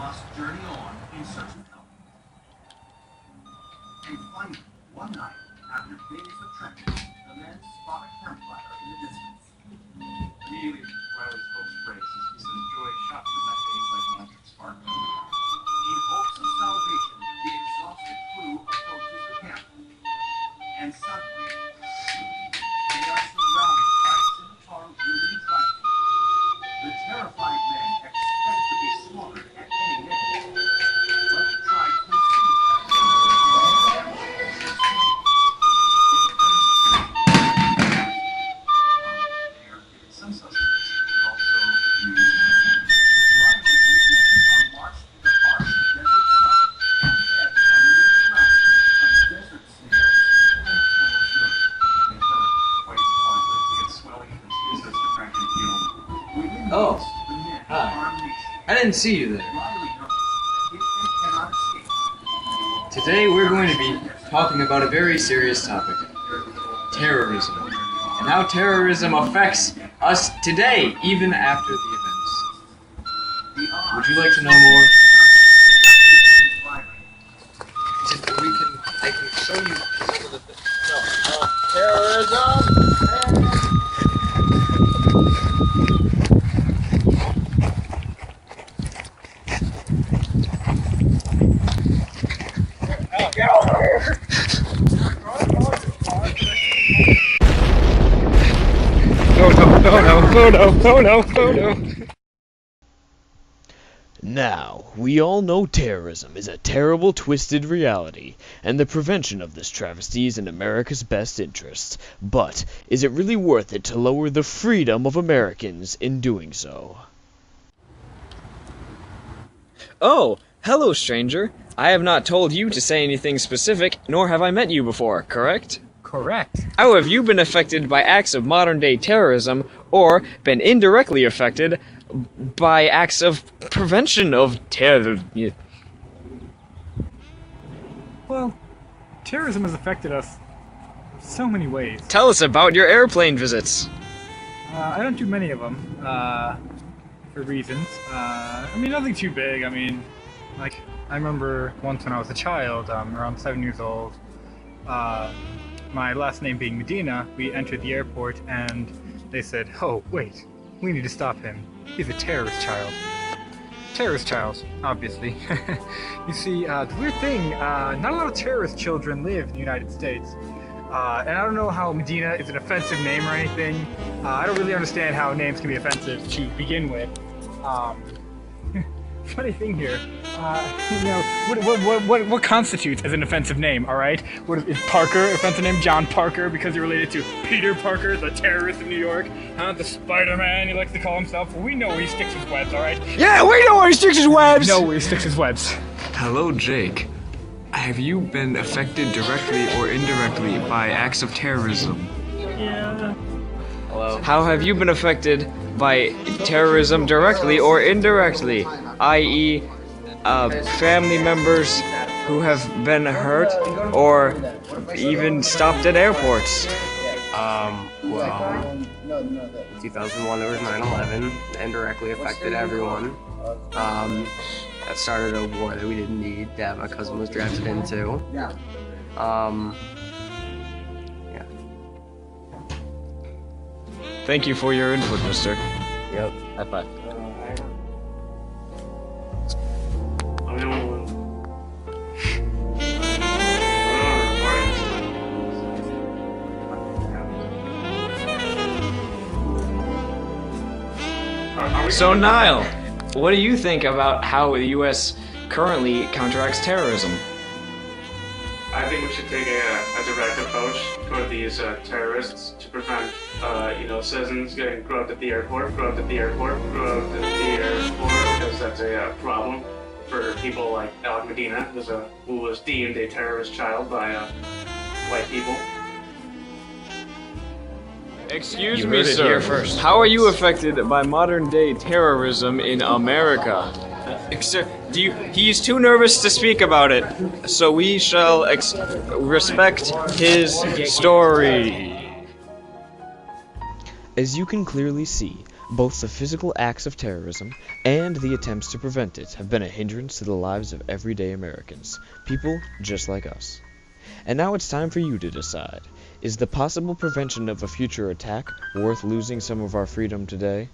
must journey on in search of help. And finally, one night, after days of trekking, the men spot a campfire in the distance. Immediately, Riley's hopes breaks as he says joy shot through my face like an electric spark. In hopes of salvation, the exhausted crew approaches the camp. And suddenly, they are surrounded by scimitar-wielding tribesmen. The terrified men expect to be slaughtered at any minute. But the tribesmen seize them and their Some suspects are also used. Riley and his men are marched to the harsh desert sun and fed a lethal ration of desert snails and camel's urine. They hurt quite horribly. They get swelling and starts to crack and heal. Within Oh, weeks, the men hi. are unleashed. I didn't see you there. Riley knows that if they cannot escape, Today we're going to be talking about a very serious topic. Terrorism. And how terrorism affects us today, even after the events. the odds Would you like to know more? Riley. I can show you some of the things. Terrorism! No. Now, we all know terrorism is a terrible, twisted reality, and the prevention of this travesty is in America's best interest. But, is it really worth it to lower the freedom of Americans in doing so? Oh, hello, stranger. I have not told you to say anything specific, nor have I met you before, correct? Correct. How have you been affected by acts of modern-day terrorism, or been indirectly affected by acts of prevention of terror? Well, terrorism has affected us so many ways. Tell us about your airplane visits. I don't do many of them, for reasons. Nothing too big. I remember once when I was a child, around 7 years old, my last name being Medina, we entered the airport and they said, "Oh, wait, we need to stop him. He's a terrorist child." Terrorist child, obviously. You see, the weird thing, not a lot of terrorist children live in the United States. And I don't know how Medina is an offensive name or anything. I don't really understand how names can be offensive to begin with. Funny thing here, what constitutes as an offensive name, alright? Is Parker an offensive name? John Parker, because you're related to Peter Parker, the terrorist of New York? The Spider-Man, he likes to call himself. Well, we know where he sticks his webs, alright? Yeah, we know where he sticks his webs! We know where he sticks his webs. Hello, Jake. Have you been affected directly or indirectly by acts of terrorism? Yeah. How have you been affected by terrorism directly or indirectly? I.e., family members who have been hurt or even stopped at airports. Well, in 2001 there was 9/11, indirectly affected everyone. That started a war that we didn't need, that my cousin was drafted into. Yeah. Thank you for your input, mister. Yep. High five. So, Niall, what do you think about how the U.S. currently counteracts terrorism? I think we should take a direct approach toward these terrorists to prevent, citizens getting grubbed at the airport, because that's a problem for people like Alec Medina, who was deemed a terrorist child by white people. Excuse me, sir. How are you affected by modern-day terrorism in America? Sir, he's too nervous to speak about it, so we shall respect his story. As you can clearly see, Both the physical acts of terrorism and the attempts to prevent it have been a hindrance to the lives of everyday Americans, people just like us. And now it's time for you to decide. Is the possible prevention of a future attack worth losing some of our freedom today?